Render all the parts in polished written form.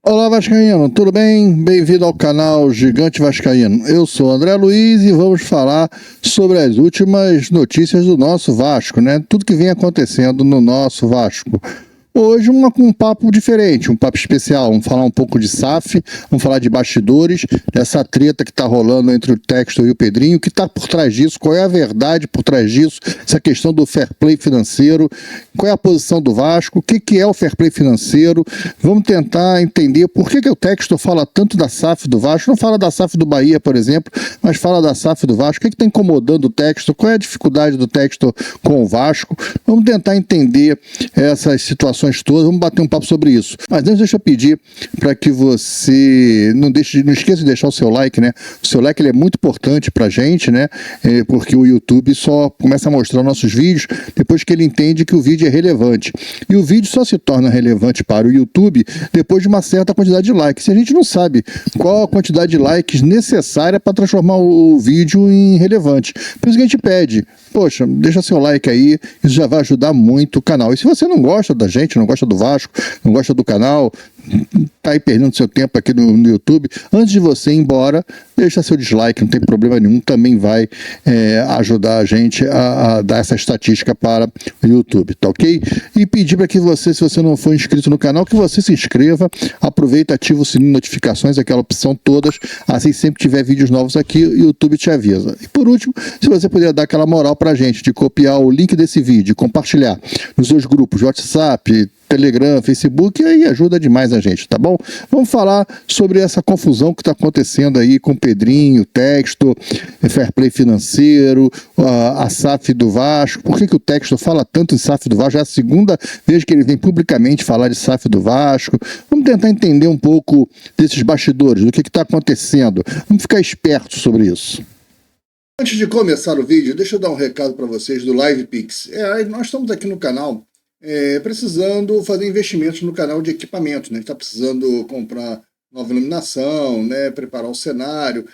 Olá, Vascaíno, tudo bem? Bem-vindo ao canal Gigante Vascaíno. Eu sou André Luiz e vamos falar sobre as últimas notícias do nosso Vasco, né? Tudo que vem acontecendo no nosso Vasco. Hoje um papo diferente, um papo especial. Vamos falar um pouco de SAF, vamos falar de bastidores, dessa treta que está rolando entre o Textor e o Pedrinho, o que está por trás disso, qual é a verdade por trás disso, essa questão do fair play financeiro, qual é a posição do Vasco, o que é o fair play financeiro. Vamos tentar entender por que o Textor fala tanto da SAF do Vasco, não fala da SAF do Bahia, por exemplo, mas fala da SAF do Vasco. O que está incomodando o Textor, qual é a dificuldade do Textor com o Vasco. Vamos tentar entender essas situações todas, vamos bater um papo sobre isso. Mas antes, deixa eu pedir para que você não esqueça de deixar o seu like, né? O seu like ele é muito importante para a gente, né? Porque o YouTube só começa a mostrar nossos vídeos depois que ele entende que o vídeo é relevante. E o vídeo só se torna relevante para o YouTube depois de uma certa quantidade de likes. Se a gente não sabe qual a quantidade de likes necessária para transformar o vídeo em relevante. Por isso que a gente pede, poxa, deixa seu like aí, isso já vai ajudar muito o canal. E se você não gosta da gente, não gosta do Vasco, não gosta do canal, tá aí perdendo seu tempo aqui no YouTube, antes de você ir embora, deixa seu dislike, não tem problema nenhum, também vai ajudar a gente a dar essa estatística para o YouTube, tá ok? E pedir para que você, se você não for inscrito no canal, que você se inscreva, aproveita, ativa o sininho de notificações, aquela opção todas, assim sempre que tiver vídeos novos aqui, o YouTube te avisa. E por último, se você puder dar aquela moral pra gente, de copiar o link desse vídeo, compartilhar nos seus grupos de WhatsApp, Telegram, Facebook, aí ajuda demais a gente, tá bom? Vamos falar sobre essa confusão que está acontecendo aí com o Pedrinho, Textor, fair play financeiro, a SAF do Vasco. Por que o Textor fala tanto em SAF do Vasco? Já é a segunda vez que ele vem publicamente falar de SAF do Vasco. Vamos tentar entender um pouco desses bastidores, do que está acontecendo. Vamos ficar espertos sobre isso. Antes de começar o vídeo, deixa eu dar um recado para vocês do LivePix. Nós estamos aqui no canal precisando fazer investimentos no canal de equipamento, né? A gente está precisando comprar nova iluminação, né? Preparar o cenário,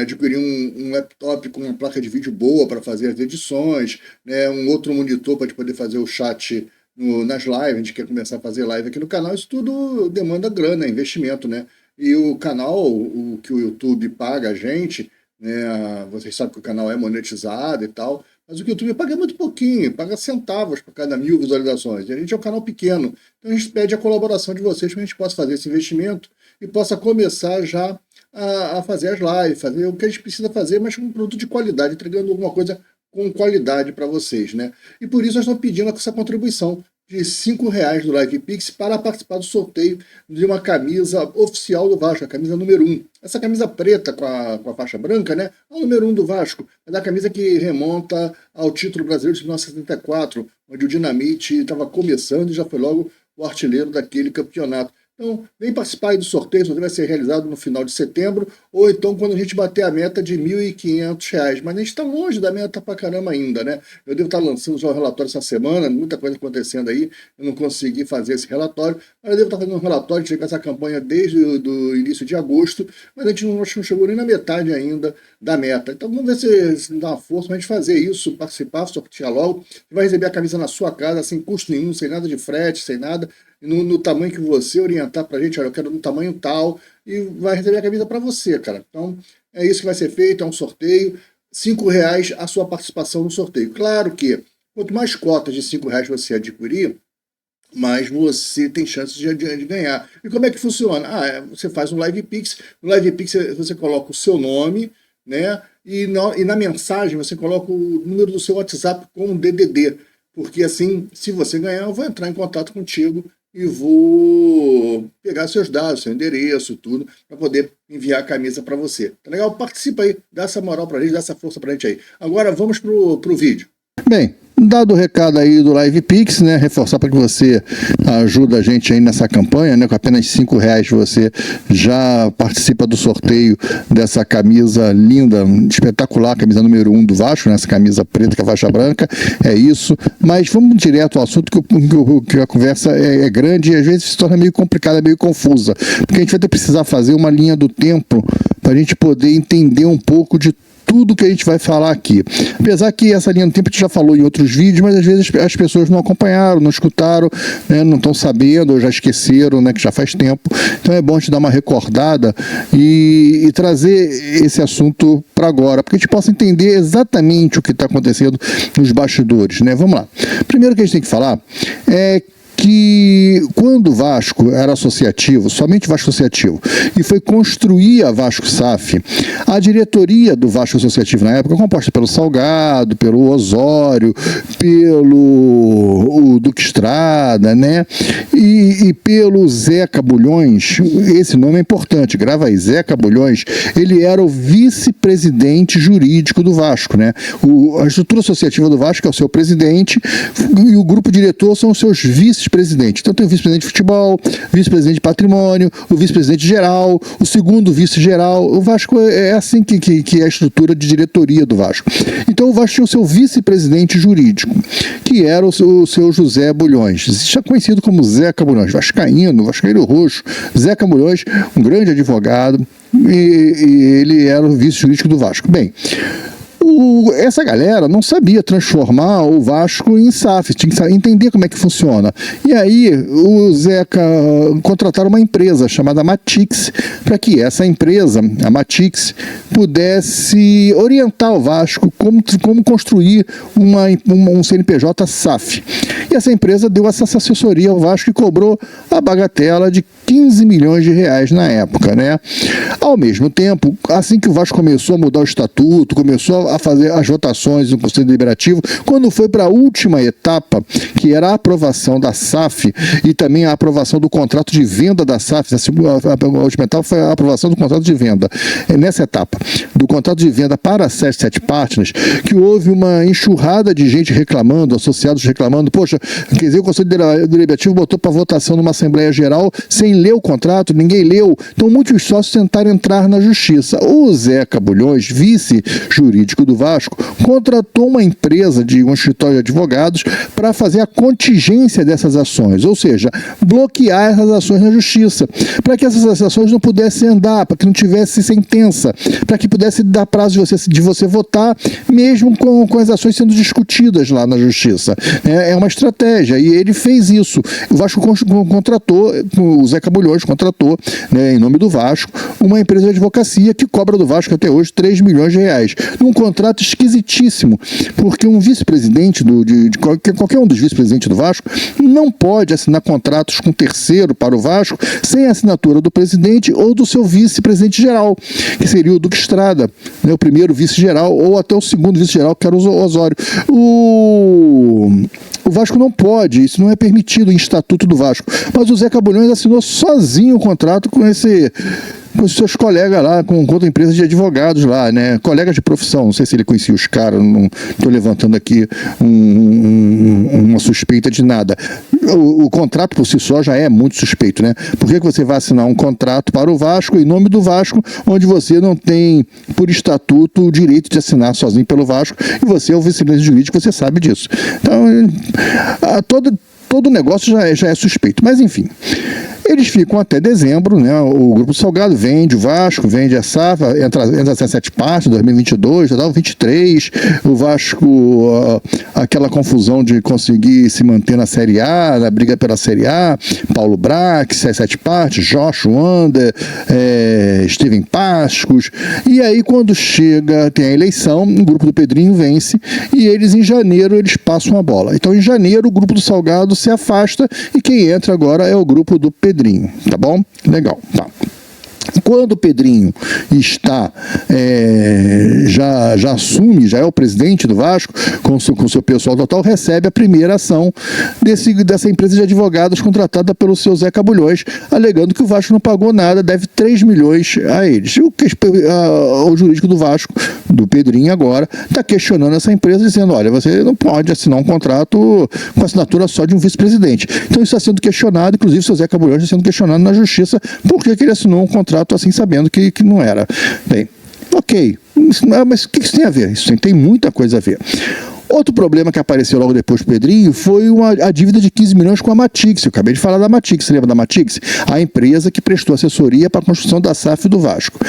adquirir um laptop com uma placa de vídeo boa para fazer as edições, né? Um outro monitor para poder fazer o chat nas lives. A gente quer começar a fazer live aqui no canal. Isso tudo demanda grana, investimento, né? E o canal, o que o YouTube paga a gente, né? Vocês sabem que o canal é monetizado e tal, mas o que o YouTube paga muito pouquinho, paga centavos por cada 1000 visualizações. E a gente é um canal pequeno, então a gente pede a colaboração de vocês para a gente possa fazer esse investimento e possa começar já a fazer as lives, fazer o que a gente precisa fazer, mas com um produto de qualidade, entregando alguma coisa com qualidade para vocês, né? E por isso nós estamos pedindo essa contribuição de R$5 do LivePix para participar do sorteio de uma camisa oficial do Vasco, a camisa número 1. Essa camisa preta com a faixa branca, né? É o número 1 do Vasco. É da camisa que remonta ao título brasileiro de 1974, onde o Dinamite estava começando e já foi logo o artilheiro daquele campeonato. Então, vem participar aí do sorteio, o sorteio vai ser realizado no final de setembro, ou então quando a gente bater a meta de R$1.500. Mas a gente está longe da meta pra caramba ainda, né? Eu devo estar lançando já o relatório essa semana, muita coisa acontecendo aí, eu não consegui fazer esse relatório, mas eu devo estar fazendo um relatório, a gente com essa campanha desde o início de agosto, mas a gente não chegou nem na metade ainda da meta. Então vamos ver se dá uma força para a gente fazer isso, participar, sortear logo. Você vai receber a camisa na sua casa, sem custo nenhum, sem nada de frete, sem nada, no tamanho que você orientar pra gente, olha, eu quero no tamanho tal, e vai receber a camisa para você, cara. Então, é isso que vai ser feito, é um sorteio, R$5 a sua participação no sorteio. Claro que, quanto mais cotas de R$5 você adquirir, mais você tem chances de ganhar. E como é que funciona? Você faz um LivePix, no LivePix você coloca o seu nome, né? E na mensagem você coloca o número do seu WhatsApp com um DDD, porque assim, se você ganhar, eu vou entrar em contato contigo e vou pegar seus dados, seu endereço, tudo, para poder enviar a camisa para você. Tá legal? Participa aí, dá essa moral pra gente, dá essa força pra gente aí. Agora vamos pro vídeo. Bem, dado o recado aí do LivePix, né, reforçar para que você ajuda a gente aí nessa campanha, né, com apenas R$5 você já participa do sorteio dessa camisa linda, espetacular, camisa número 1 do Vasco, né, essa camisa preta com a faixa branca, é isso. Mas vamos direto ao assunto, que a conversa é grande e às vezes se torna meio complicada, meio confusa, porque a gente vai precisar fazer uma linha do tempo para a gente poder entender um pouco de tudo que a gente vai falar aqui. Apesar que essa linha do tempo a gente já falou em outros vídeos, mas às vezes as pessoas não acompanharam, não escutaram, né, não estão sabendo, ou já esqueceram, né, que já faz tempo. Então é bom a gente dar uma recordada e trazer esse assunto para agora, porque a gente possa entender exatamente o que está acontecendo nos bastidores, né? Vamos lá. Primeiro que a gente tem que falar é que quando o Vasco era associativo, somente Vasco Associativo, e foi construir a Vasco SAF, a diretoria do Vasco Associativo na época, composta pelo Salgado, pelo Osório, pelo Duque Estrada, né? E pelo Zeca Bulhões, esse nome é importante, grava aí, Zeca Bulhões, ele era o vice-presidente jurídico do Vasco, né? A estrutura associativa do Vasco é o seu presidente e o grupo diretor são os seus vice-presidente. Então tem o vice-presidente de futebol, vice-presidente de patrimônio, o vice-presidente geral, o segundo vice-geral. O Vasco é assim que é a estrutura de diretoria do Vasco. Então o Vasco tinha o seu vice-presidente jurídico, que era o seu José Bulhões, já conhecido como Zeca Bulhões, vascaíno roxo. Zeca Bulhões, um grande advogado, e ele era o vice-jurídico do Vasco. Bem, essa galera não sabia transformar o Vasco em SAF, tinha que entender como é que funciona. E aí o Zeca contrataram uma empresa chamada Matix, para que essa empresa, a Matix, pudesse orientar o Vasco como construir um CNPJ SAF. E essa empresa deu essa assessoria ao Vasco e cobrou a bagatela de 15 milhões de reais na época, né? Ao mesmo tempo, assim que o Vasco começou a mudar o estatuto, começou a fazer as votações no Conselho Deliberativo, quando foi para a última etapa, que era a aprovação da SAF e também a aprovação do contrato de venda da SAF, a última etapa foi a aprovação do contrato de venda. É nessa etapa, do contrato de venda para a 77 Partners, que houve uma enxurrada de gente reclamando, associados reclamando, poxa, quer dizer, o Conselho Deliberativo botou para votação numa Assembleia Geral sem ler o contrato, ninguém leu, então muitos sócios tentaram entrar na justiça. O Zeca Bulhões, vice-jurídico do Vasco, contratou uma empresa de um escritório de advogados para fazer a contingência dessas ações, ou seja, bloquear essas ações na justiça, para que essas ações não pudessem andar, para que não tivesse sentença, para que pudesse dar prazo de você votar, mesmo com as ações sendo discutidas lá na justiça. É uma estratégia, e ele fez isso. O Vasco contratou, o Zeca Bulhões contratou, né, em nome do Vasco, uma empresa de advocacia que cobra do Vasco até hoje 3 milhões de reais. Num contrato esquisitíssimo, porque um vice-presidente, qualquer um dos vice-presidentes do Vasco, não pode assinar contratos com terceiro para o Vasco sem a assinatura do presidente ou do seu vice-presidente geral, que seria o Duque Estrada, né, o primeiro vice-geral, ou até o segundo vice-geral, que era o Osório. O Vasco não pode, isso não é permitido em estatuto do Vasco. Mas o Zeca Bulhões assinou sozinho o contrato com os seus colegas lá, com outra empresa de advogados lá, né? Colegas de profissão, não sei se ele conhecia os caras, não estou levantando aqui uma suspeita de nada. O contrato por si só já é muito suspeito, né? Por que você vai assinar um contrato para o Vasco, em nome do Vasco, onde você não tem, por estatuto, o direito de assinar sozinho pelo Vasco, e você é o vice-presidente jurídico, você sabe disso. Então, todo o negócio já é suspeito. Mas, enfim, eles ficam até dezembro, né? O Grupo Salgado vende o Vasco, vende a SAF, entra as 7 partes, 2022, 2023, o Vasco, aquela confusão de conseguir se manter na Série A, na briga pela Série A, Paulo Brax, 7 partes, Joshua Wander, Steven Pascos, e aí quando tem a eleição, o grupo do Pedrinho vence, e eles em janeiro eles passam a bola. Então em janeiro o grupo do Salgado se afasta, e quem entra agora é o grupo do Pedrinho, tá bom? Legal, tá. Quando o Pedrinho está, já assume, já é o presidente do Vasco, com seu pessoal total, recebe a primeira ação dessa empresa de advogados contratada pelo seu Zeca Bulhões, alegando que o Vasco não pagou nada, deve 3 milhões a eles. O jurídico do Vasco, do Pedrinho agora, está questionando essa empresa, dizendo, olha, você não pode assinar um contrato com assinatura só de um vice-presidente. Então isso está sendo questionado, inclusive o seu Zeca Bulhões está sendo questionado na justiça, por que ele assinou um contrato assim, sabendo que não era. Bem, ok, mas o que isso tem a ver? Isso tem muita coisa a ver. Outro problema que apareceu logo depois do Pedrinho foi a dívida de 15 milhões com a Matix. Eu acabei de falar da Matix, você lembra da Matix? A empresa que prestou assessoria para a construção da SAF do Vasco.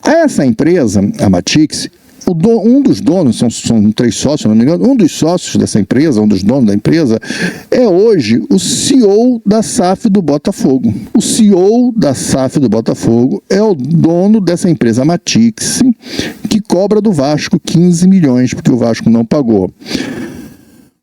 Essa empresa, a Matix, um dos donos, são 3 sócios, se não me engano, um dos sócios dessa empresa, um dos donos da empresa, é hoje o CEO da SAF do Botafogo. O CEO da SAF do Botafogo é o dono dessa empresa Matix, que cobra do Vasco 15 milhões, porque o Vasco não pagou.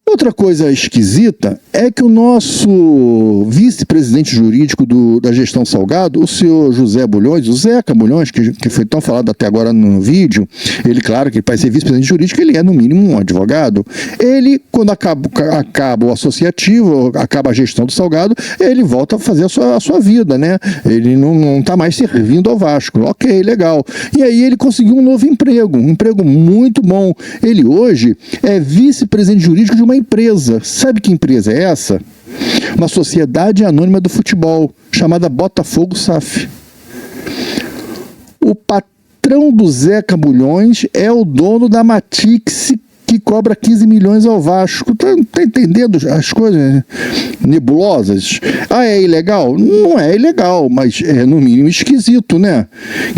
Outra coisa esquisita é que o nosso vice-presidente jurídico da gestão Salgado, o senhor José Bulhões, o Zeca Bulhões, que foi tão falado até agora no vídeo, ele, claro, que para ser vice-presidente jurídico, ele é, no mínimo, um advogado. Ele, quando acaba o associativo, acaba a gestão do Salgado, ele volta a fazer a sua vida, né? Ele não está mais servindo ao Vasco. Ok, legal. E aí ele conseguiu um emprego muito bom. Ele hoje é vice-presidente jurídico de uma empresa. Sabe que empresa é essa? Uma sociedade anônima do futebol, chamada Botafogo SAF. O patrão do Zeca Bulhões é o dono da Matix, que cobra 15 milhões ao Vasco. Tá entendendo as coisas nebulosas? Ah, é ilegal? Não é ilegal, mas é no mínimo esquisito, né?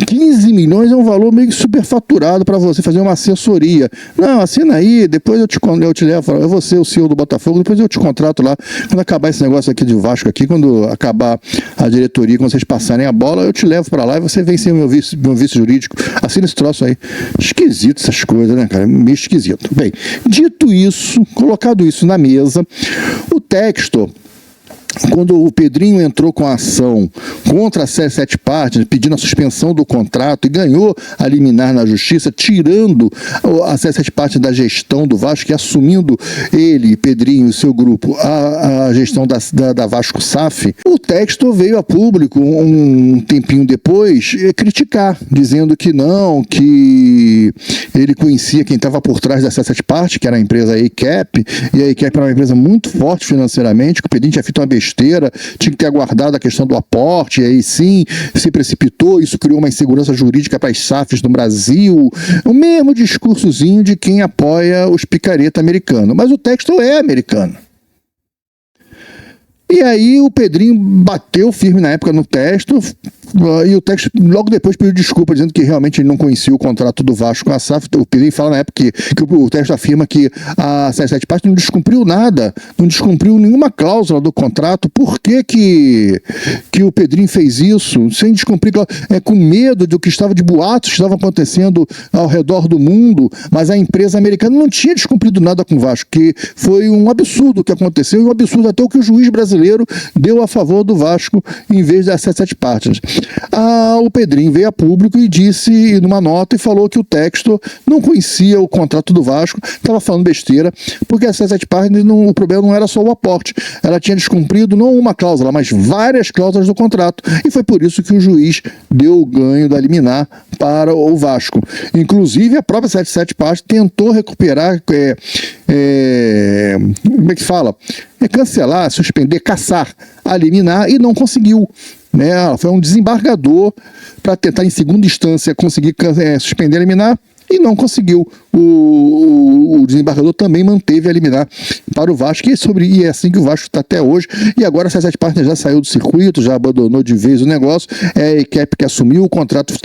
15 milhões é um valor meio que superfaturado para você fazer uma assessoria. Não, assina aí, depois eu te levo, eu vou ser o CEO do Botafogo, depois eu te contrato lá. Quando acabar esse negócio aqui de Vasco aqui, quando acabar a diretoria, quando vocês passarem a bola, eu te levo para lá e você vem ser meu vice jurídico. Assina esse troço aí. Esquisito essas coisas, né, cara? Meio esquisito. Bem, dito isso, colocado isso na mesa, o Textor, quando o Pedrinho entrou com a ação contra a Sete Partes, pedindo a suspensão do contrato e ganhou a liminar na justiça, tirando a Sete Partes da gestão do Vasco e assumindo ele, Pedrinho e seu grupo, a gestão da Vasco SAF, o Textor veio a público um tempinho depois criticar, dizendo que não, que ele conhecia quem estava por trás da Sete Partes, que era a empresa ACAP, e a ACAP era uma empresa muito forte financeiramente, que o Pedrinho tinha feito uma besteira, tinha que ter aguardado a questão do aporte, e aí sim se precipitou, isso criou uma insegurança jurídica para as SAFs no Brasil, o mesmo discursozinho de quem apoia os picareta americanos, mas o Textor é americano. E aí o Pedrinho bateu firme na época no Textor, e o Textor logo depois pediu desculpa, dizendo que realmente ele não conhecia o contrato do Vasco com a SAF. O Pedrinho fala na época que o Textor afirma que a Sete Partes não descumpriu nada, não descumpriu nenhuma cláusula do contrato. Por que o Pedrinho fez isso? Sem descumprir, com medo do que estava de boatos que estavam acontecendo ao redor do mundo, mas a empresa americana não tinha descumprido nada com o Vasco, que foi um absurdo o que aconteceu, e um absurdo até o que o juiz brasileiro deu a favor do Vasco em vez das Sete Partes. O Pedrinho veio a público e disse numa nota e falou que o Textor não conhecia o contrato do Vasco, estava falando besteira, porque a Sete Partes, o problema não era só o aporte, ela tinha descumprido não uma cláusula, mas várias cláusulas do contrato, e foi por isso que o juiz deu o ganho da liminar para o Vasco. Inclusive a própria Sete Partes tentou recuperar, como é que fala? Cancelar, suspender, cassar a liminar e não conseguiu. Foi um desembargador para tentar, em segunda instância, conseguir suspender a liminar e não conseguiu. O desembargador também manteve a liminar para o Vasco, e é assim que o Vasco está até hoje. E agora a Sete Partes já saiu do circuito, já abandonou de vez o negócio. É a equipe que assumiu o contrato,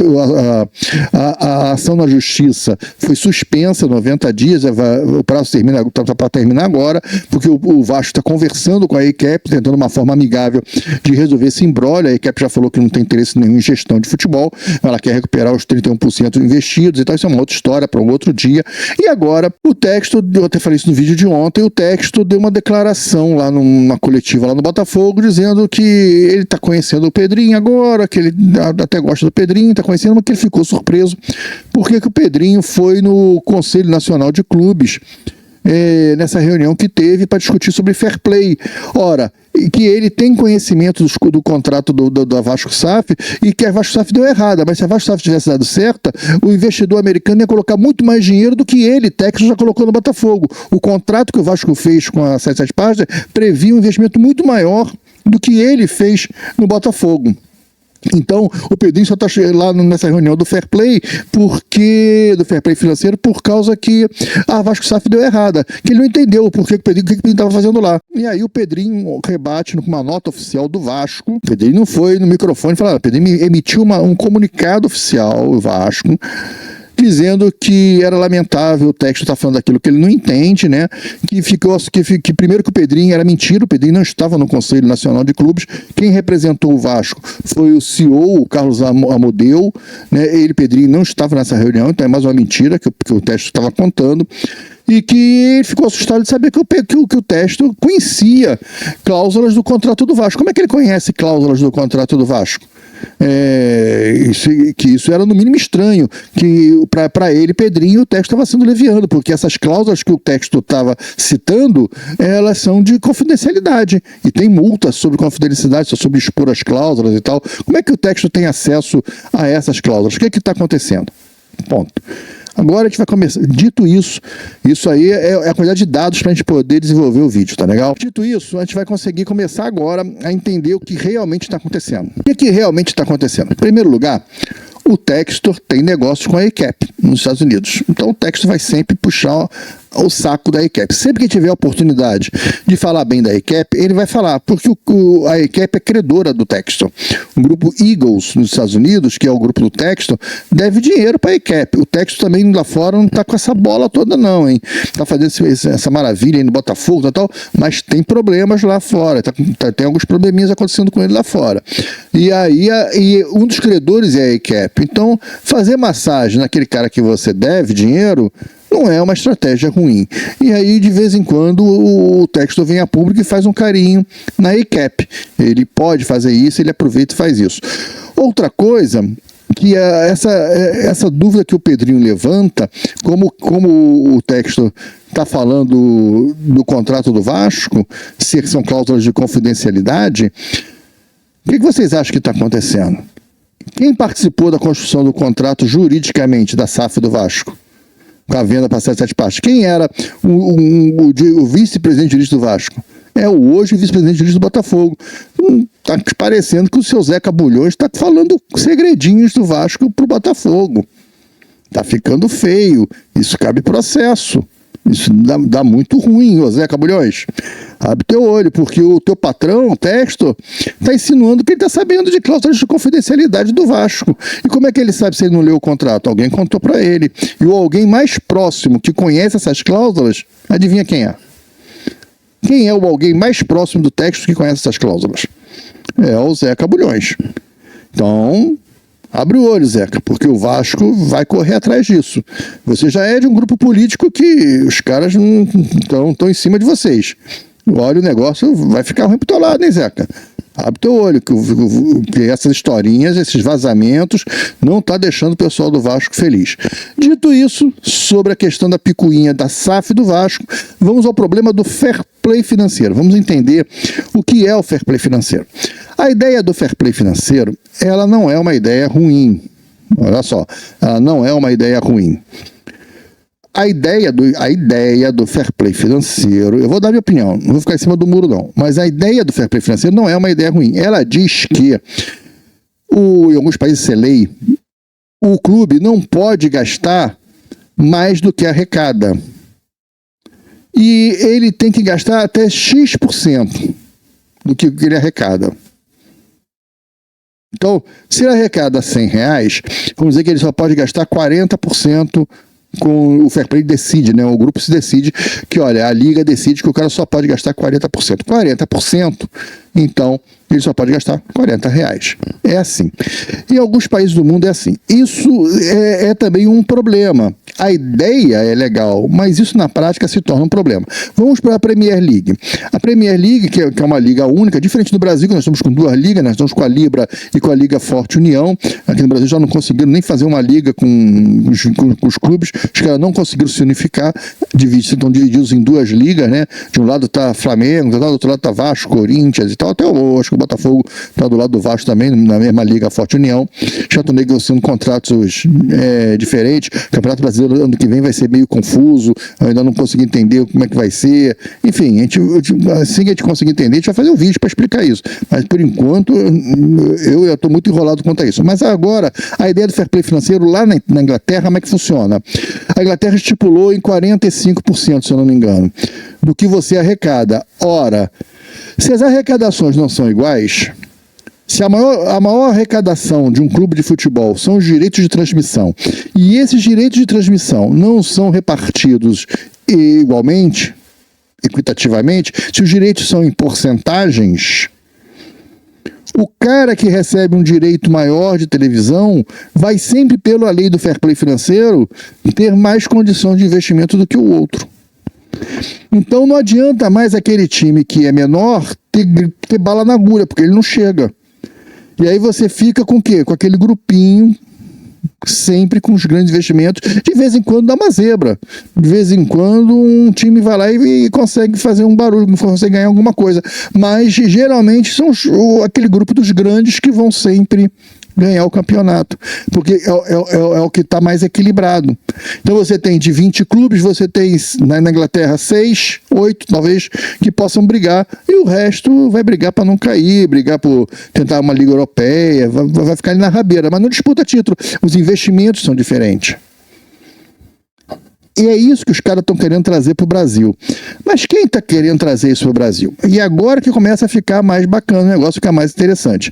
a ação na justiça foi suspensa 90 dias, o prazo está para terminar agora, porque o Vasco está conversando com a ECAP, tentando uma forma amigável de resolver esse imbróglio. A ECAP já falou que não tem interesse nenhum em gestão de futebol, ela quer recuperar os 31% investidos, então isso é uma outra história para um outro dia. E agora o Textor, eu até falei isso no vídeo de ontem, o Textor deu uma declaração lá numa coletiva lá no Botafogo, dizendo que ele está conhecendo o Pedrinho agora, que ele até gosta do Pedrinho, está conhecendo, mas que ele ficou surpreso porque que o Pedrinho foi no Conselho Nacional de Clubes, nessa reunião que teve para discutir sobre fair play. Ora, que ele tem conhecimento do contrato da Vasco SAF e que a Vasco SAF deu errada, mas se a Vasco SAF tivesse dado certa, o investidor americano ia colocar muito mais dinheiro do que ele, Textor, já colocou no Botafogo. O contrato que o Vasco fez com a Sete Partes previa um investimento muito maior do que ele fez no Botafogo. Então, o Pedrinho só está lá nessa reunião do Fair Play do Fair Play financeiro, por causa que a Vasco SAF deu errada, que ele não entendeu o que o Pedrinho estava fazendo lá. E aí o Pedrinho rebate com uma nota oficial do Vasco. O Pedrinho não foi no microfone e falou, o Pedrinho emitiu um comunicado oficial, o Vasco, dizendo que era lamentável o texto estar falando daquilo que ele não entende, né? Que primeiro que o Pedrinho era mentira, o Pedrinho não estava no Conselho Nacional de Clubes, quem representou o Vasco foi o CEO, o Carlos Amodeu, né? Ele, Pedrinho, não estava nessa reunião, então é mais uma mentira que o texto estava contando. E que ele ficou assustado de saber que o texto conhecia cláusulas do contrato do Vasco. Como é que ele conhece cláusulas do contrato do Vasco? Isso era no mínimo estranho, que para ele, Pedrinho, o texto estava sendo leviano, porque essas cláusulas que o texto estava citando, elas são de confidencialidade, e tem multa sobre confidencialidade, sobre expor as cláusulas e tal. Como é que o texto tem acesso a essas cláusulas? O que está acontecendo? Ponto. Agora a gente vai começar. Dito isso, isso aí é a quantidade de dados para a gente poder desenvolver o vídeo, tá legal? Dito isso, a gente vai conseguir começar agora a entender o que realmente está acontecendo. O que realmente está acontecendo? Em primeiro lugar, o Textor tem negócios com a ACAP nos Estados Unidos. Então o Textor vai sempre puxar o saco da ACAP. Sempre que tiver a oportunidade de falar bem da ACAP, ele vai falar, porque a ACAP é credora do Textor. O grupo Eagles nos Estados Unidos, que é o grupo do Textor, deve dinheiro para a ACAP. O Textor também lá fora não está com essa bola toda não, hein? Está fazendo essa maravilha aí no Botafogo e tal, mas tem problemas lá fora. Tem alguns probleminhas acontecendo com ele lá fora. E aí um dos credores é a ACAP. Então, fazer massagem naquele cara que você deve dinheiro não é uma estratégia ruim. E aí, de vez em quando, o Textor vem a público e faz um carinho na ACAP. Ele pode fazer isso, ele aproveita e faz isso. Outra coisa, que essa dúvida que o Pedrinho levanta, como o Textor está falando do contrato do Vasco, se são cláusulas de confidencialidade, o que vocês acham que está acontecendo? Quem participou da construção do contrato juridicamente da SAF do Vasco? Com a venda para 7 partes. Quem era o vice-presidente jurídico do Vasco? É o hoje vice-presidente jurídico do Botafogo. Está parecendo que o seu Zeca Bulhões está falando segredinhos do Vasco para o Botafogo. Está ficando feio. Isso cabe processo. Isso dá muito ruim, ô Zeca Bulhões. Abre teu olho, porque o teu patrão, o Textor, está insinuando que ele está sabendo de cláusulas de confidencialidade do Vasco. E como é que ele sabe se ele não leu o contrato? Alguém contou para ele. E o alguém mais próximo que conhece essas cláusulas, adivinha quem é? Quem é o alguém mais próximo do Textor que conhece essas cláusulas? É o Zeca Bulhões. Então, abre o olho, Zeca, porque o Vasco vai correr atrás disso. Você já é de um grupo político que os caras não estão em cima de vocês. Olha, o negócio vai ficar ruim pro teu lado, hein, Zeca? Abre teu olho, que essas historinhas, esses vazamentos, não tá deixando o pessoal do Vasco feliz. Dito isso, sobre a questão da picuinha da SAF do Vasco, vamos ao problema do fair play financeiro. Vamos entender o que é o fair play financeiro. A ideia do fair play financeiro, ela não é uma ideia ruim. Olha só, ela não é uma ideia ruim. A ideia do fair play financeiro, eu vou dar minha opinião, não vou ficar em cima do muro não, mas a ideia do fair play financeiro não é uma ideia ruim. Ela diz que, em alguns países isso é lei, o clube não pode gastar mais do que arrecada. E ele tem que gastar até X% do que ele arrecada. Então, se ele arrecada R$100, vamos dizer que ele só pode gastar 40%. Com o Fair Play decide, né? O grupo se decide que, olha, a liga decide que o cara só pode gastar 40%. 40%, então, ele só pode gastar R$40. É assim. Em alguns países do mundo é assim. Isso é também um problema. A ideia é legal, mas isso na prática se torna um problema. Vamos para a Premier League. A Premier League, que é uma liga única, diferente do Brasil, que nós estamos com 2 ligas, nós estamos com a Libra e com a Liga Forte União. Aqui no Brasil já não conseguiram nem fazer uma liga com os clubes, os caras não conseguiram se unificar, estão divididos em 2 ligas, né? De um lado está Flamengo, do outro lado está Vasco, Corinthians e tal, até acho que o Botafogo está do lado do Vasco também, na mesma Liga Forte União. Já estão negociando contratos diferentes. O Campeonato Brasileiro Brasileiro ano que vem vai ser meio confuso, eu ainda não consegui entender como é que vai ser. Enfim, assim que a gente conseguir entender, a gente vai fazer um vídeo para explicar isso. Mas, por enquanto, eu estou muito enrolado quanto a isso. Mas agora, a ideia do fair play financeiro lá na Inglaterra, como é que funciona? A Inglaterra estipulou em 45%, se eu não me engano, do que você arrecada. Ora, se as arrecadações não são iguais, se a maior arrecadação de um clube de futebol são os direitos de transmissão, e esses direitos de transmissão não são repartidos igualmente, equitativamente, se os direitos são em porcentagens, o cara que recebe um direito maior de televisão vai sempre, pela lei do fair play financeiro, ter mais condição de investimento do que o outro. Então não adianta mais aquele time que é menor ter bala na agulha, porque ele não chega. E aí você fica com o quê? Com aquele grupinho, sempre com os grandes investimentos. De vez em quando dá uma zebra. De vez em quando um time vai lá e consegue fazer um barulho, consegue ganhar alguma coisa. Mas geralmente são aquele grupo dos grandes que vão sempre ganhar o campeonato, porque é o que está mais equilibrado. Então você tem de 20 clubes, você tem na Inglaterra 6, 8 talvez, que possam brigar, e o resto vai brigar para não cair, brigar por tentar uma Liga Europeia, vai ficar ali na rabeira, mas não disputa título. Os investimentos são diferentes. E é isso que os caras estão querendo trazer para o Brasil. Mas quem está querendo trazer isso para o Brasil? E agora que começa a ficar mais bacana, o negócio fica mais interessante.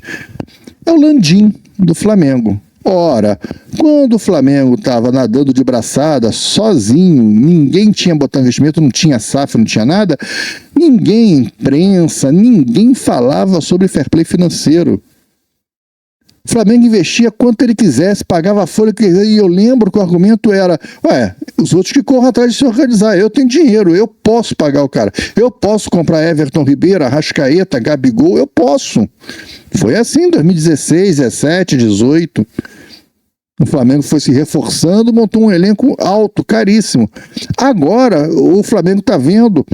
É o Landim, do Flamengo. Ora, quando o Flamengo estava nadando de braçada, sozinho, ninguém tinha botado investimento, não tinha SAF, não tinha nada, ninguém, imprensa, ninguém falava sobre fair play financeiro. O Flamengo investia quanto ele quisesse, pagava a folha que quisesse, e eu lembro que o argumento era, os outros que corram atrás de se organizar, eu tenho dinheiro, eu posso pagar o cara, eu posso comprar Everton Ribeiro, Arrascaeta, Gabigol, eu posso. Foi assim em 2016, 17, 18. O Flamengo foi se reforçando, montou um elenco alto, caríssimo. Agora, o Flamengo está vendo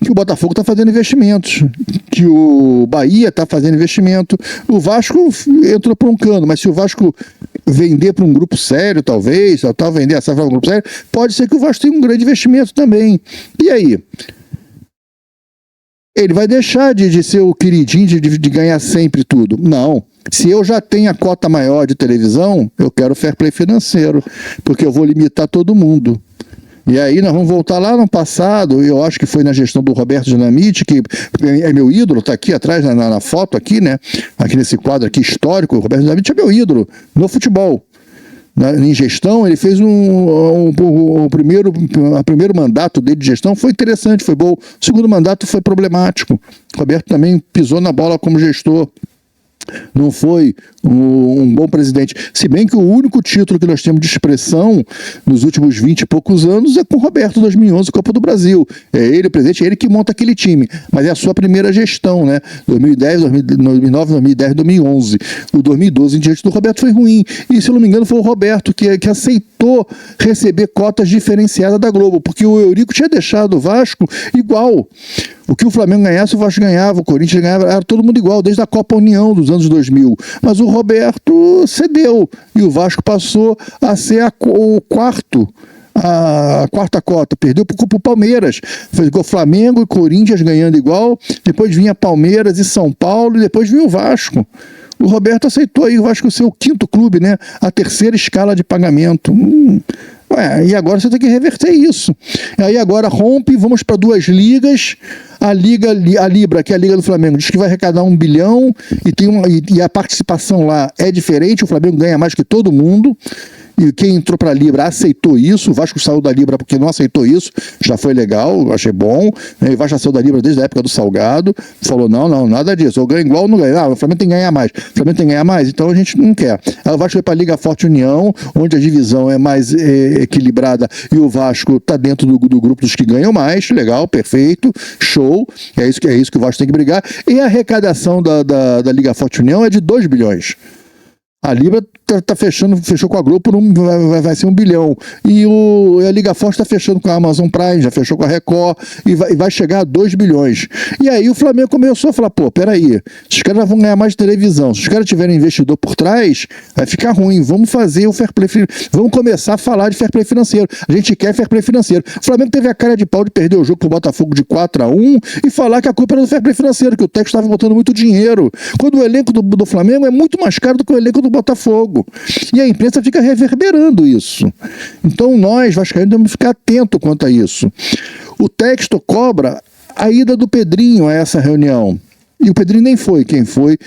que o Botafogo está fazendo investimentos, que o Bahia está fazendo investimento. O Vasco entrou por um cano, mas se o Vasco vender para um grupo sério, talvez, vender essa para um grupo sério, pode ser que o Vasco tenha um grande investimento também. E aí? Ele vai deixar de ser o queridinho, de ganhar sempre tudo? Não. Se eu já tenho a cota maior de televisão, eu quero fair play financeiro, porque eu vou limitar todo mundo. E aí nós vamos voltar lá no passado, eu acho que foi na gestão do Roberto Dinamite, que é meu ídolo, está aqui atrás na foto, aqui, né? Aqui nesse quadro aqui histórico, o Roberto Dinamite é meu ídolo no futebol. Em gestão, ele fez o primeiro mandato dele de gestão foi interessante, foi bom. O segundo mandato foi problemático. O Roberto também pisou na bola como gestor. Não foi um bom presidente. Se bem que o único título que nós temos de expressão nos últimos 20 e poucos anos é com o Roberto, 2011, Copa do Brasil. É ele, o presidente, é ele que monta aquele time. Mas é a sua primeira gestão, né? 2010, 2009, 2010, 2011. O 2012 em diante do Roberto foi ruim. E, se eu não me engano, foi o Roberto que aceitou receber cotas diferenciadas da Globo, porque o Eurico tinha deixado o Vasco igual. O que o Flamengo ganhasse, o Vasco ganhava, o Corinthians ganhava, era todo mundo igual, desde a Copa União dos anos 2000. Mas o Roberto cedeu e o Vasco passou a ser a quarta cota, perdeu para o Palmeiras, ficou Flamengo e Corinthians ganhando igual, depois vinha Palmeiras e São Paulo e depois vinha o Vasco. O Roberto aceitou aí o Vasco ser o quinto clube, né? A terceira escala de pagamento. E agora você tem que reverter isso. Aí agora rompe, vamos para duas ligas. A Libra, que é a Liga do Flamengo, diz que vai arrecadar 1 bilhão e a participação lá é diferente, o Flamengo ganha mais que todo mundo. E quem entrou para a Libra aceitou isso. O Vasco saiu da Libra porque não aceitou isso. Já foi legal, achei bom. O Vasco já saiu da Libra desde a época do Salgado. Falou, não, nada disso. Eu ganho igual ou não ganho. O Flamengo tem que ganhar mais. O Flamengo tem que ganhar mais, então a gente não quer. Aí o Vasco foi para a Liga Forte União, onde a divisão é mais equilibrada e o Vasco está dentro do grupo dos que ganham mais. Legal, perfeito, show. É isso que o Vasco tem que brigar. E a arrecadação da Liga Forte União é de 2 bilhões. A Libra fechou com a Globo, vai ser 1 bilhão. E a Liga Forte está fechando com a Amazon Prime, já fechou com a Record, e vai chegar a 2 bilhões. E aí o Flamengo começou a falar, pô, peraí, os caras vão ganhar mais televisão. Se os caras tiverem investidor por trás, vai ficar ruim. Vamos fazer o fair play, vamos começar a falar de fair play financeiro. A gente quer fair play financeiro. O Flamengo teve a cara de pau de perder o jogo pro Botafogo de 4-1 e falar que a culpa era do fair play financeiro, que o técnico estava botando muito dinheiro. Quando o elenco do Flamengo é muito mais caro do que o elenco do Botafogo. E a imprensa fica reverberando isso. Então nós, vascaínos, temos que ficar atentos quanto a isso. O texto cobra a ida do Pedrinho a essa reunião. E o Pedrinho nem foi. Quem foi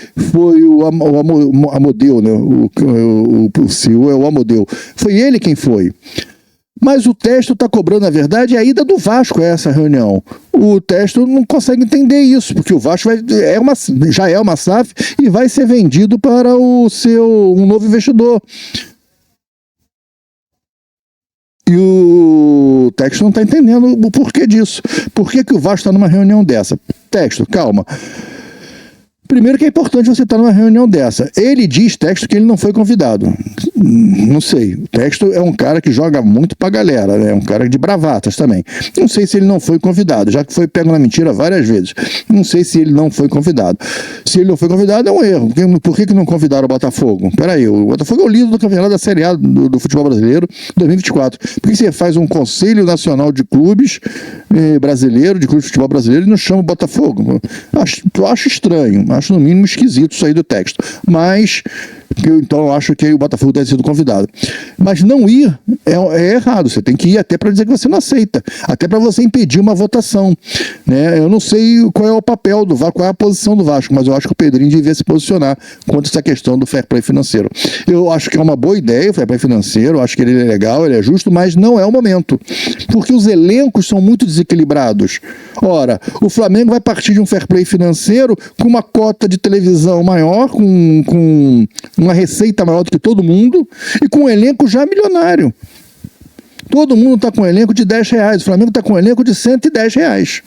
o Amodeu, né? O CEO é o Amodeu. Foi ele quem foi. Mas o texto está cobrando, na verdade, a ida do Vasco a essa reunião. O texto não consegue entender isso, porque o Vasco já é uma SAF e vai ser vendido para um novo investidor. E o texto não está entendendo o porquê disso. Por que o Vasco está numa reunião dessa? Texto, calma. Primeiro que é importante você estar numa reunião dessa. Ele diz, texto, que ele não foi convidado. Não sei. O texto é um cara que joga muito pra galera, né? É um cara de bravatas também. Não sei se ele não foi convidado, já que foi pego na mentira várias vezes. Não sei se ele não foi convidado. Se ele não foi convidado, é um erro. Por que não convidaram o Botafogo? Peraí, o Botafogo é o líder do campeonato da Série A do futebol brasileiro 2024. Por que você faz um Conselho Nacional de Clubes brasileiro, de clubes de futebol brasileiro, e não chama o Botafogo? Eu acho estranho. Acho no mínimo esquisito isso aí do texto. Mas, então eu acho que o Botafogo deve ter sido convidado. Mas não ir é errado. Você tem que ir até para dizer que você não aceita. Até para você impedir uma votação. Né? Eu não sei qual é o papel do Vasco, qual é a posição do Vasco, mas eu acho que o Pedrinho devia se posicionar contra essa questão do fair play financeiro. Eu acho que é uma boa ideia o fair play financeiro, eu acho que ele é legal, ele é justo, mas não é o momento. Porque os elencos são muito desequilibrados. Ora, o Flamengo vai partir de um fair play financeiro com uma cota de televisão maior, com uma receita maior do que todo mundo e com um elenco já milionário. Todo mundo está com um elenco de R$10, o Flamengo está com um elenco de R$110.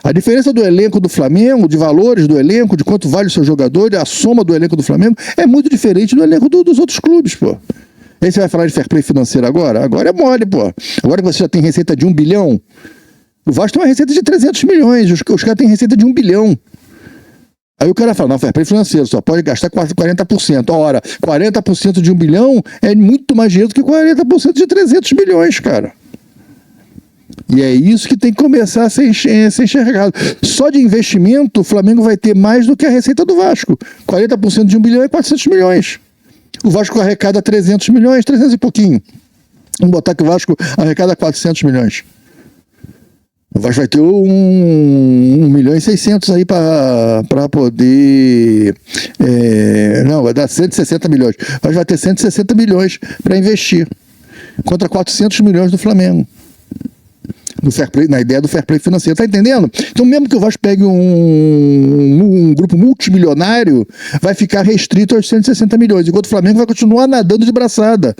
A diferença do elenco do Flamengo, de valores do elenco, de quanto vale o seu jogador, a soma do elenco do Flamengo é muito diferente do elenco dos outros clubes, pô. Aí você vai falar de fair play financeiro agora? Agora é mole, pô. Agora que você já tem receita de 1 bilhão, o Vasco tem uma receita de 300 milhões, os caras têm receita de 1 bilhão. Aí o cara fala, não, fair play financeiro, só pode gastar 40%. Ora, 40% de 1 bilhão é muito mais dinheiro do que 40% de 300 milhões, cara. E é isso que tem que começar a ser enxergado. Só de investimento, o Flamengo vai ter mais do que a receita do Vasco. 40% de 1 bilhão é 400 milhões. O Vasco arrecada 300 milhões, 300 e pouquinho. Vamos botar que o Vasco arrecada 400 milhões. O Vasco vai ter 1 milhão e 600 aí para poder... não, vai dar 160 milhões. O Vasco vai ter 160 milhões para investir. Contra 400 milhões do Flamengo. No fair play, na ideia do fair play financeiro. Tá entendendo? Então, mesmo que o Vasco pegue um grupo multimilionário, vai ficar restrito aos 160 milhões. Enquanto o Flamengo vai continuar nadando de braçada.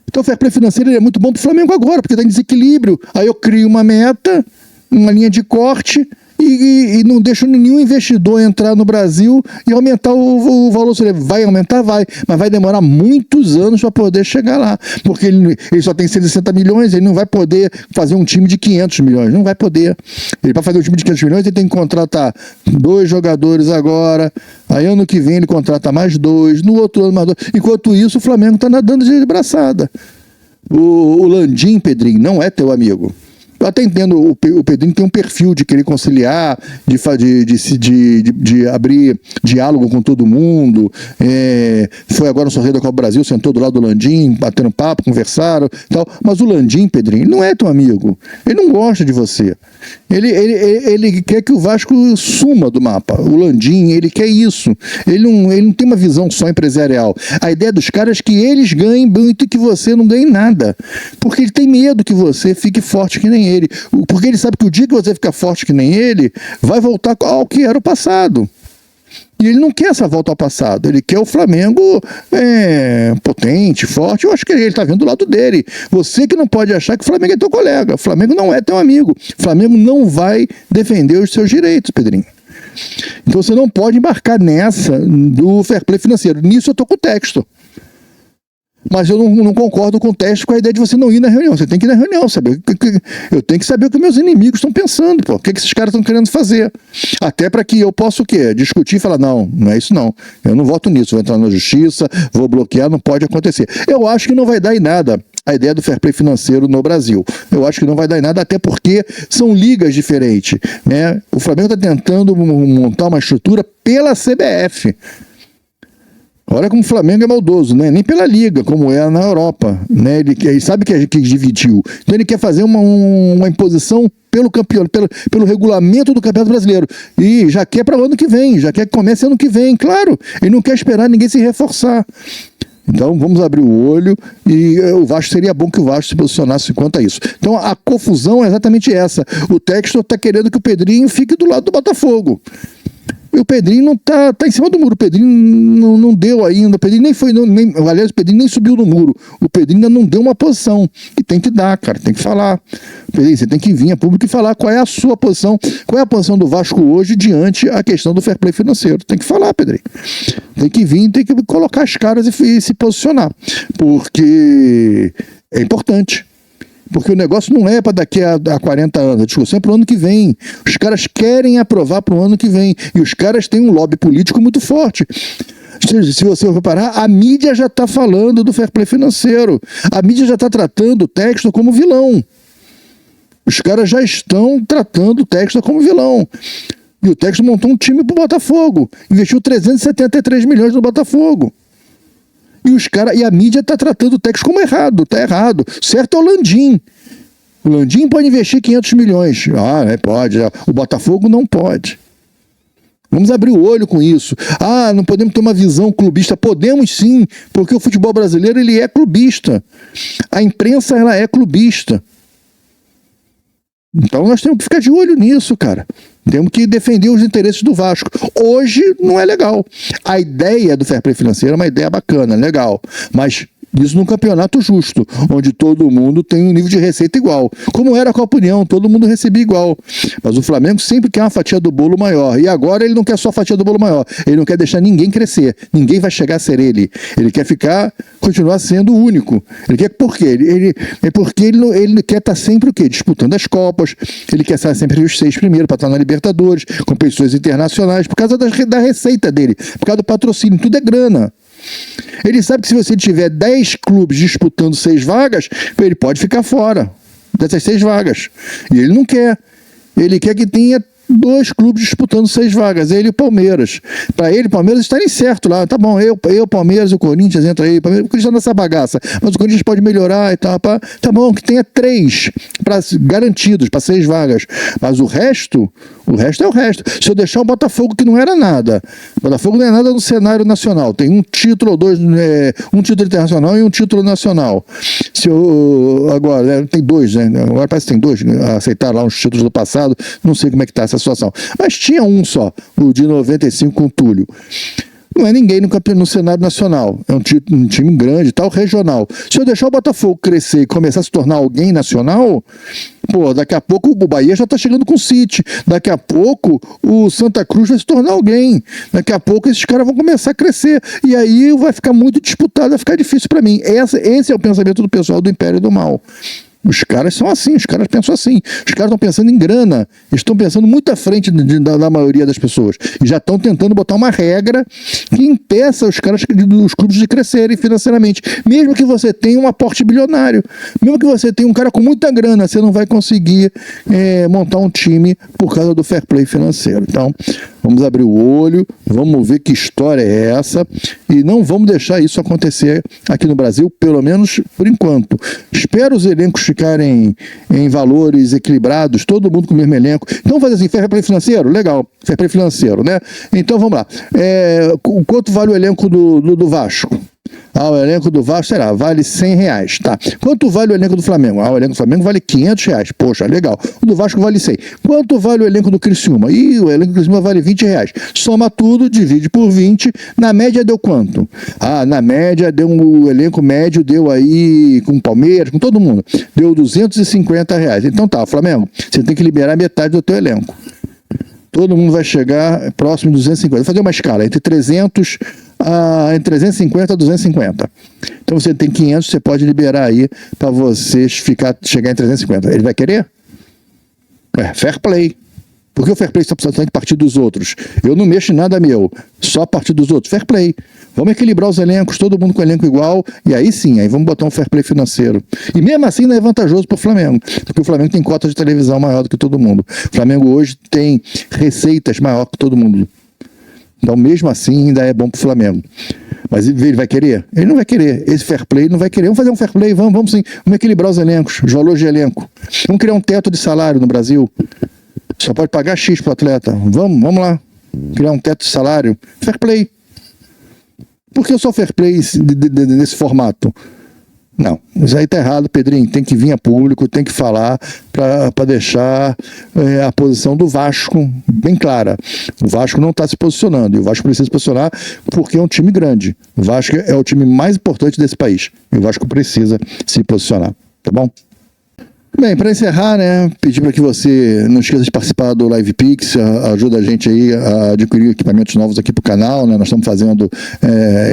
Então o fair play financeiro é muito bom para o Flamengo agora, porque está em desequilíbrio. Aí eu crio uma meta, uma linha de corte e não deixo nenhum investidor entrar no Brasil e aumentar o valor. Vai aumentar? Vai. Mas vai demorar muitos anos para poder chegar lá. Porque ele só tem 160 milhões, ele não vai poder fazer um time de 500 milhões. Não vai poder. Ele, para fazer um time de 500 milhões, ele tem que contratar 2 jogadores agora. Aí ano que vem ele contrata mais 2, no outro ano mais 2. Enquanto isso, o Flamengo está nadando de braçada. O Landim, Pedrinho, não é teu amigo. Eu até entendo, o Pedrinho tem um perfil de querer conciliar, de abrir diálogo com todo mundo. Foi agora no Sorteio da Copa do Brasil, sentou do lado do Landim, batendo papo, conversaram e tal. Mas o Landim, Pedrinho, não é teu amigo. Ele não gosta de você. Ele quer que o Vasco suma do mapa. O Landim, ele quer isso. Ele não tem uma visão só empresarial. A ideia dos caras é que eles ganhem muito e que você não ganhe nada. Porque ele tem medo que você fique forte que nem ele. Porque ele sabe que o dia que você ficar forte que nem ele, vai voltar ao que era o passado. E ele não quer essa volta ao passado. Ele quer o Flamengo potente, forte. Eu acho que ele está vendo do lado dele. Você que não pode achar que o Flamengo é teu colega. O Flamengo não é teu amigo. O Flamengo não vai defender os seus direitos, Pedrinho. Então você não pode embarcar nessa do fair play financeiro. Nisso eu estou com o texto. Mas eu não concordo com o texto com a ideia de você não ir na reunião. Você tem que ir na reunião, saber. Eu tenho que saber o que meus inimigos estão pensando, pô. O que esses caras estão querendo fazer. Até para que eu possa o quê? Discutir e falar, não é isso não. Eu não voto nisso, vou entrar na justiça, vou bloquear, não pode acontecer. Eu acho que não vai dar em nada a ideia do fair play financeiro no Brasil. Eu acho que não vai dar em nada, até porque são ligas diferentes, né? O Flamengo está tentando montar uma estrutura pela CBF. Olha como o Flamengo é maldoso, né? Nem pela Liga, como é na Europa, né? Ele sabe que dividiu. Então ele quer fazer uma imposição pelo campeão, pelo regulamento do Campeonato Brasileiro. E já quer para o ano que vem, já quer que comece ano que vem, claro. Ele não quer esperar ninguém se reforçar. Então vamos abrir o olho e o Vasco, seria bom que o Vasco se posicionasse quanto a isso. Então a confusão é exatamente essa. O Textor está querendo que o Pedrinho fique do lado do Botafogo. E o Pedrinho não tá em cima do muro. O Pedrinho não deu ainda. O Pedrinho nem foi. Aliás, o Pedrinho nem subiu no muro. O Pedrinho ainda não deu uma posição. E tem que dar, cara. Tem que falar. Pedrinho, você tem que vir a público e falar qual é a sua posição. Qual é a posição do Vasco hoje diante a questão do fair play financeiro. Tem que falar, Pedrinho. Tem que vir, tem que colocar as caras e se posicionar. Porque é importante. Porque o negócio não é para daqui a 40 anos, a discussão é para o ano que vem. Os caras querem aprovar para o ano que vem. E os caras têm um lobby político muito forte. Se você reparar, a mídia já está falando do fair play financeiro. A mídia já está tratando o Textor como vilão. Os caras já estão tratando o Textor como vilão. E o Textor montou um time para o Botafogo. Investiu 373 milhões no Botafogo. E a mídia está tratando o Textor como errado, está errado. Certo é o Landim. O Landim pode investir 500 milhões. Pode. O Botafogo não pode. Vamos abrir o olho com isso. Não podemos ter uma visão clubista. Podemos sim, porque o futebol brasileiro ele é clubista. A imprensa ela é clubista. Então nós temos que ficar de olho nisso, cara. Temos que defender os interesses do Vasco. Hoje não é legal. A ideia do fair play financeiro é uma ideia bacana, legal. Mas isso num campeonato justo, onde todo mundo tem um nível de receita igual. Como era com a União, todo mundo recebia igual. Mas o Flamengo sempre quer uma fatia do bolo maior. E agora ele não quer só a fatia do bolo maior. Ele não quer deixar ninguém crescer. Ninguém vai chegar a ser ele. Ele quer continuar sendo o único. Ele quer por quê? Porque ele quer estar sempre o quê? Disputando as Copas. Ele quer estar sempre os 6 primeiros para estar na Libertadores, competições internacionais, por causa da receita dele, por causa do patrocínio. Tudo é grana. Ele sabe que se você tiver 10 clubes disputando 6 vagas, ele pode ficar fora dessas 6 vagas. E ele não quer. Ele quer que tenha 2 clubes disputando 6 vagas, ele e o Palmeiras. Para ele, o Palmeiras estarem certo lá. Tá bom, eu, Palmeiras e o Corinthians entra aí, Palmeiras, porque eles estão nessa bagaça. Mas o Corinthians pode melhorar e tal. Tá bom, que tenha 3 garantidos para 6 vagas. Mas o resto é o resto. Se eu deixar o Botafogo, que não era nada. O Botafogo não é nada no cenário nacional. Tem um título ou 2, um título internacional e um título nacional. Agora, tem 2, né? Agora parece que tem 2, aceitaram lá uns títulos do passado. Não sei como é que está essa situação. Mas tinha um só, o de 95 com o Túlio. Não é ninguém no cenário nacional. É um time grande e tal, regional. Se eu deixar o Botafogo crescer e começar a se tornar alguém nacional, daqui a pouco o Bahia já está chegando com o City. Daqui a pouco o Santa Cruz vai se tornar alguém. Daqui a pouco esses caras vão começar a crescer. E aí vai ficar muito disputado, vai ficar difícil para mim. Esse é o pensamento do pessoal do Império do Mal. Os caras são assim, os caras pensam assim. Os caras estão pensando em grana. Eles estão pensando muito à frente da maioria das pessoas. E já estão tentando botar uma regra que impeça os clubes de crescerem financeiramente. Mesmo que você tenha um aporte bilionário. Mesmo que você tenha um cara com muita grana, você não vai conseguir montar um time por causa do fair play financeiro. Então, vamos abrir o olho, vamos ver que história é essa e não vamos deixar isso acontecer aqui no Brasil, pelo menos por enquanto. Espero os elencos ficarem em valores equilibrados, todo mundo com o mesmo elenco. Então vamos fazer assim, fair play financeiro? Legal, fair play financeiro, né? Então vamos lá. Quanto vale o elenco do Vasco? O elenco do Vasco, será, vale R$100, tá? Quanto vale o elenco do Flamengo? O elenco do Flamengo vale R$500, poxa, legal. O do Vasco vale 100. Quanto vale o elenco do Criciúma? O elenco do Criciúma vale R$20. Soma tudo, divide por 20, na média deu quanto? Na média deu o elenco médio, deu aí com o Palmeiras, com todo mundo, deu R$250. Então tá, Flamengo, você tem que liberar metade do teu elenco. todo mundo vai chegar próximo de 250. Vou fazer uma escala entre 350 a 250. Então você tem 500, você pode liberar aí para você chegar em 350. Ele vai querer? Fair play. Por que o fair play está precisando de partir dos outros? Eu não mexo em nada meu, só a partir dos outros. Fair play. Vamos equilibrar os elencos, todo mundo com elenco igual, e aí sim, aí vamos botar um fair play financeiro. E mesmo assim não é vantajoso para o Flamengo, porque o Flamengo tem cota de televisão maior do que todo mundo. O Flamengo hoje tem receitas maior que todo mundo. Então mesmo assim ainda é bom para o Flamengo. Mas ele vai querer? Ele não vai querer. Esse fair play não vai querer. Vamos fazer um fair play, vamos sim. Vamos equilibrar os elencos, os valores de elenco. Vamos criar um teto de salário no Brasil. Só pode pagar X para o atleta. Vamos lá. Criar um teto de salário. Fair play. Por que eu sou fair play nesse formato? Não, isso aí tá errado, Pedrinho. Tem que vir a público, tem que falar para deixar a posição do Vasco bem clara. O Vasco não está se posicionando, e o Vasco precisa se posicionar porque é um time grande. O Vasco é o time mais importante desse país, e o Vasco precisa se posicionar, tá bom? Bem, para encerrar, né, pedir para que você não esqueça de participar do Live Pix, ajuda a gente aí a adquirir equipamentos novos aqui para o canal, né? Nós estamos fazendo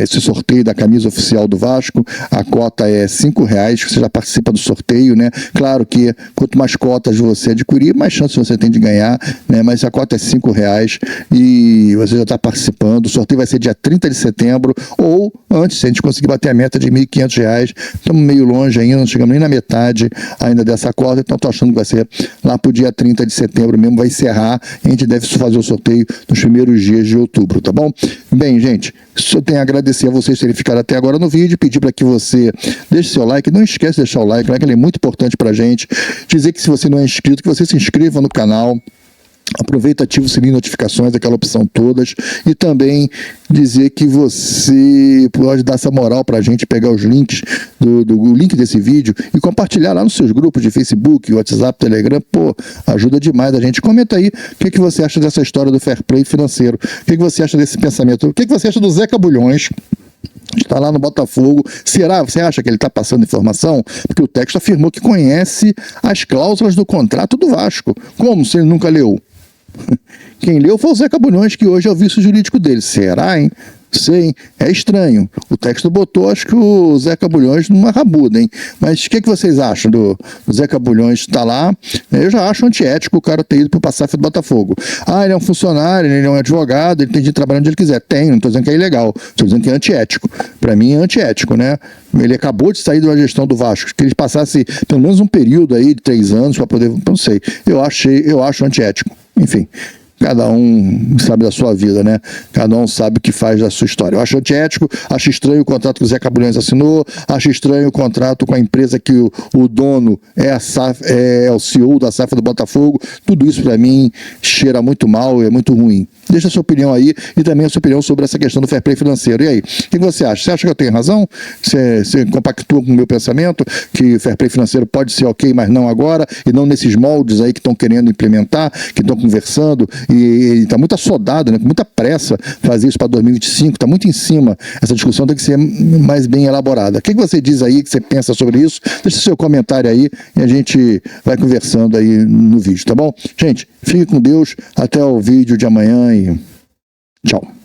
esse sorteio da camisa oficial do Vasco, a cota é R$5, você já participa do sorteio, né? Claro que quanto mais cotas você adquirir, mais chance você tem de ganhar, né? Mas a cota é R$5 e você já está participando. O sorteio vai ser dia 30 de setembro, ou antes, se a gente conseguir bater a meta de R$1.500, estamos meio longe ainda, não chegamos nem na metade ainda dessa cota, então estou achando que vai ser lá para o dia 30 de setembro mesmo, vai encerrar, a gente deve fazer o sorteio nos primeiros dias de outubro, tá bom? Bem, gente, só tenho a agradecer a vocês terem ficado até agora no vídeo, pedir para que você deixe seu like, não esquece de deixar o like, ele é muito importante para a gente, dizer que se você não é inscrito, que você se inscreva no canal, aproveita, ativa o sininho de notificações, aquela opção todas, e também dizer que você pode dar essa moral pra gente, pegar os links do link desse vídeo e compartilhar lá nos seus grupos de Facebook, WhatsApp, Telegram, pô, ajuda demais a gente. Comenta aí o que você acha dessa história do fair play financeiro, o que você acha desse pensamento, o que você acha do Zeca Bulhões, está lá no Botafogo. Será? Você acha que ele está passando informação? Porque o texto afirmou que conhece as cláusulas do contrato do Vasco. Como se ele nunca leu? Quem leu foi o Zeca Bulhões, que hoje é o vice jurídico dele. Será, hein? Sei, hein? É estranho. O texto botou, acho que o Zeca Bulhões numa rabuda, hein? Mas o que vocês acham do Zeca Bulhões estar lá? Eu já acho antiético o cara ter ido para o SAF do Botafogo. Ah, ele é um funcionário, ele é um advogado, ele tem de trabalhar onde ele quiser. Tem, não estou dizendo que é ilegal, estou dizendo que é antiético. Para mim é antiético, né? Ele acabou de sair da gestão do Vasco, que ele passasse pelo menos um período aí de 3 anos para poder, não sei. Eu acho antiético. Enfim. Cada um sabe da sua vida, né? Cada um sabe o que faz da sua história. Eu acho antiético, acho estranho o contrato que o Zeca Bulhões assinou, acho estranho o contrato com a empresa que o dono é o CEO da SAF do Botafogo. Tudo isso, para mim, cheira muito mal e é muito ruim. Deixa a sua opinião aí e também a sua opinião sobre essa questão do fair play financeiro. E aí, o que você acha? Você acha que eu tenho razão? Você compactua com o meu pensamento que o fair play financeiro pode ser ok, mas não agora, e não nesses moldes aí que estão querendo implementar, que estão conversando, e está muito assodado, né, com muita pressa fazer isso para 2025, está muito em cima. Essa discussão tem que ser mais bem elaborada. O que você diz aí, que você pensa sobre isso? Deixa seu comentário aí e a gente vai conversando aí no vídeo, tá bom? Gente, fique com Deus, até o vídeo de amanhã e tchau.